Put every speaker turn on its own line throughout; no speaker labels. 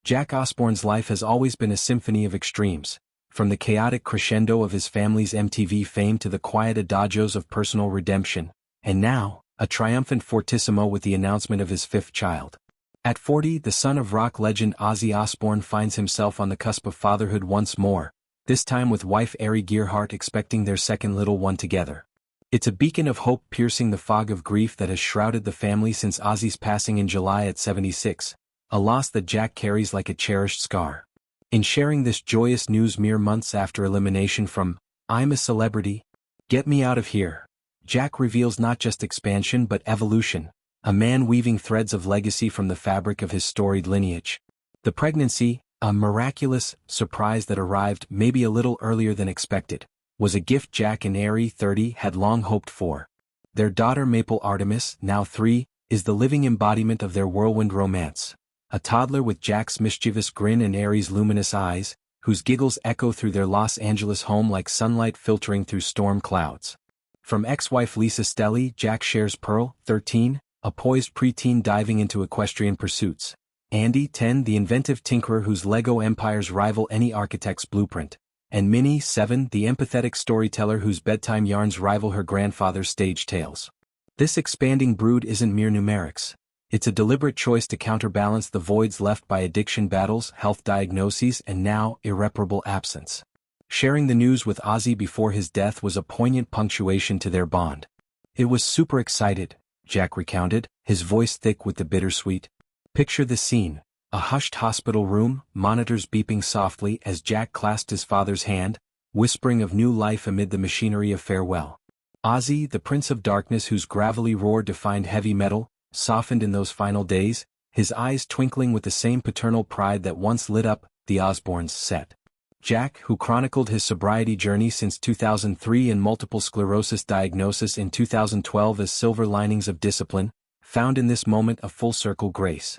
Jack Osbourne's life has always been a symphony of extremes, from the chaotic crescendo of his family's MTV fame to the quiet adagios of personal redemption, and now, a triumphant fortissimo with the announcement of his fifth child. At 40, the son of rock legend Ozzy Osbourne finds himself on the cusp of fatherhood once more, this time with wife Aree Gearhart expecting their second little one together. It's a beacon of hope piercing the fog of grief that has shrouded the family since Ozzy's passing in July at 76, a loss that Jack carries like a cherished scar. In sharing this joyous news mere months after elimination from I'm a Celebrity, Get Me Out of Here, Jack reveals not just expansion but evolution, a man weaving threads of legacy from the fabric of his storied lineage. The pregnancy, a miraculous surprise that arrived maybe a little earlier than expected, was a gift Jack and Aree, 30, had long hoped for. Their daughter Maple Artemis, now 3, is the living embodiment of their whirlwind romance. A toddler with Jack's mischievous grin and Aree's luminous eyes, whose giggles echo through their Los Angeles home like sunlight filtering through storm clouds. From ex-wife Lisa Stelly, Jack shares Pearl, 13, a poised preteen diving into equestrian pursuits. Andy, 10, the inventive tinkerer whose Lego empires rival any architect's blueprint. And Minnie, 7, the empathetic storyteller whose bedtime yarns rival her grandfather's stage tales. This expanding brood isn't mere numerics. It's a deliberate choice to counterbalance the voids left by addiction battles, health diagnoses, and now, irreparable absence. Sharing the news with Ozzy before his death was a poignant punctuation to their bond. It was super excited, Jack recounted, his voice thick with the bittersweet. Picture the scene, a hushed hospital room, monitors beeping softly as Jack clasped his father's hand, whispering of new life amid the machinery of farewell. Ozzy, the Prince of Darkness whose gravelly roar defined heavy metal, softened in those final days, his eyes twinkling with the same paternal pride that once lit up the Osbournes' set. Jack, who chronicled his sobriety journey since 2003 and multiple sclerosis diagnosis in 2012 as silver linings of discipline, found in this moment a full-circle grace.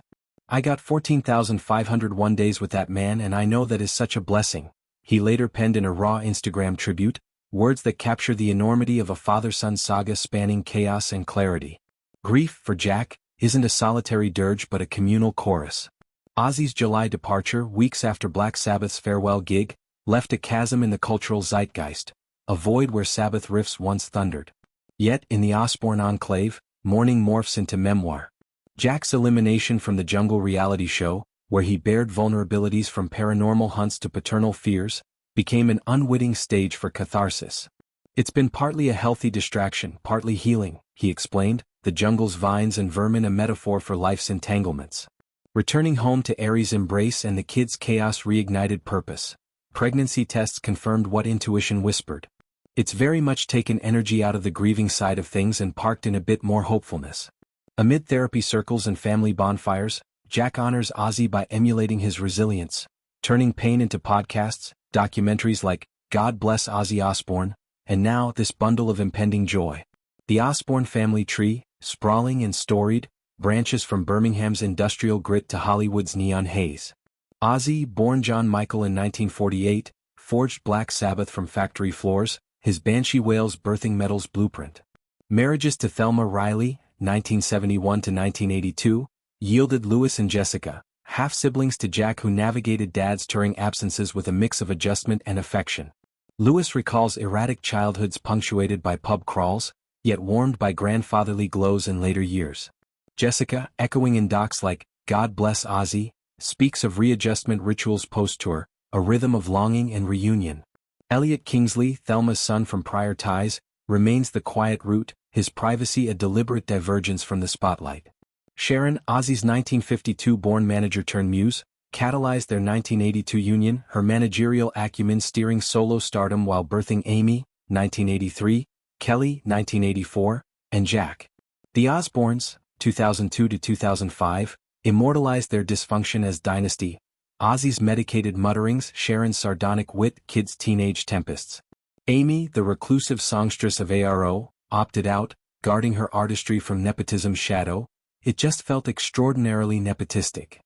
I got 14,501 days with that man and I know that is such a blessing, he later penned in a raw Instagram tribute, words that capture the enormity of a father-son saga spanning chaos and clarity. Grief, for Jack, isn't a solitary dirge but a communal chorus. Ozzy's July departure, weeks after Black Sabbath's farewell gig, left a chasm in the cultural zeitgeist, a void where Sabbath riffs once thundered. Yet, in the Osbourne enclave, mourning morphs into memoir. Jack's elimination from the Jungle reality show, where he bared vulnerabilities from paranormal hunts to paternal fears, became an unwitting stage for catharsis. It's been partly a healthy distraction, partly healing, he explained, the jungle's vines and vermin a metaphor for life's entanglements. Returning home to Aree's embrace and the kids' chaos reignited purpose. Pregnancy tests confirmed what intuition whispered. It's very much taken energy out of the grieving side of things and parked in a bit more hopefulness. Amid therapy circles and family bonfires, Jack honors Ozzy by emulating his resilience, turning pain into podcasts, documentaries like God Bless Ozzy Osbourne, and now this bundle of impending joy. The Osbourne family tree, sprawling and storied, branches from Birmingham's industrial grit to Hollywood's neon haze. Ozzy, born John Michael in 1948, forged Black Sabbath from factory floors, his Banshee Whales birthing metal's blueprint. Marriages to Thelma Riley, 1971 to 1982, yielded Louis and Jessica, half-siblings to Jack who navigated Dad's touring absences with a mix of adjustment and affection. Louis recalls erratic childhoods punctuated by pub crawls, yet warmed by grandfatherly glows in later years. Jessica, echoing in docs like God Bless Ozzy, speaks of readjustment rituals post-tour, a rhythm of longing and reunion. Elliot Kingsley, Thelma's son from prior ties, remains the quiet root, his privacy a deliberate divergence from the spotlight. Sharon, Ozzy's 1952-born manager-turned-muse, catalyzed their 1982 union, her managerial acumen steering solo stardom while birthing Amy, 1983, Kelly, 1984, and Jack. The Osbournes, 2002 to 2005, immortalized their dysfunction as dynasty. Ozzy's medicated mutterings, Sharon's sardonic wit, kids' teenage tempests. Amy, the reclusive songstress of ARO, opted out, guarding her artistry from nepotism's shadow. It just felt extraordinarily nepotistic.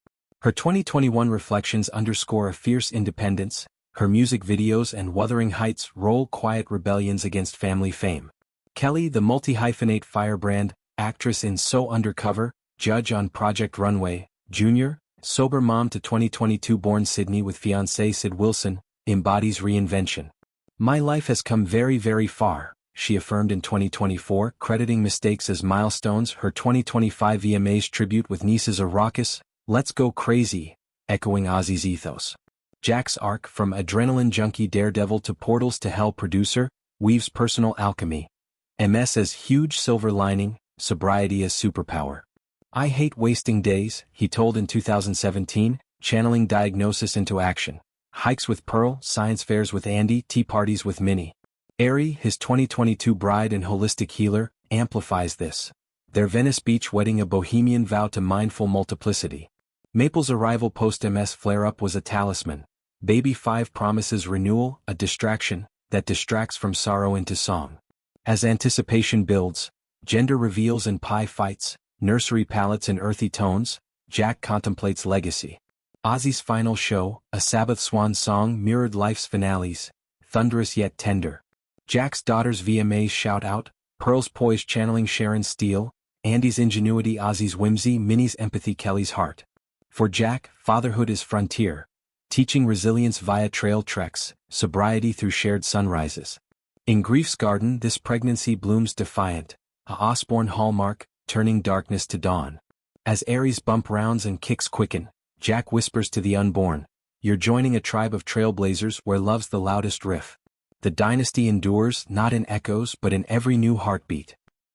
Her 2021 reflections underscore a fierce independence, her music videos and Wuthering Heights roll quiet rebellions against family fame. Kelly, the multi-hyphenate firebrand, actress in So Undercover, judge on Project Runway, Jr., Sober mom to 2022-born Sydney with fiancé Sid Wilson, embodies reinvention. My life has come very, very far, she affirmed in 2024, crediting mistakes as milestones. Her 2025 VMAs tribute with nieces a raucous, "Let's go crazy," echoing Ozzy's ethos. Jack's arc from adrenaline junkie daredevil to portals to hell producer, weaves personal alchemy. MS as huge silver lining, sobriety as superpower. "I hate wasting days," he told in 2017, channeling diagnosis into action. Hikes with Pearl, science fairs with Andy, tea parties with Minnie. Aree, his 2022 bride and holistic healer, amplifies this. Their Venice Beach wedding a bohemian vow to mindful multiplicity. Maple's arrival post-MS flare-up was a talisman. Baby 5 promises renewal, a distraction that distracts from sorrow into song. As anticipation builds, gender reveals and pie fights, nursery palettes and earthy tones, Jack contemplates legacy. Ozzy's final show, a Sabbath swan song, mirrored life's finales, thunderous yet tender. Jack's daughter's VMAs shout out, Pearl's poise channeling Sharon Steele, Andy's ingenuity, Ozzy's whimsy, Minnie's empathy, Kelly's heart. For Jack, fatherhood is frontier, teaching resilience via trail treks, sobriety through shared sunrises. In grief's garden, this pregnancy blooms defiant, a Osbourne hallmark, turning darkness to dawn. As Aree's bump rounds and kicks quicken, Jack whispers to the unborn, "You're joining a tribe of trailblazers where love's the loudest riff." The dynasty endures not in echoes but in every new heartbeat.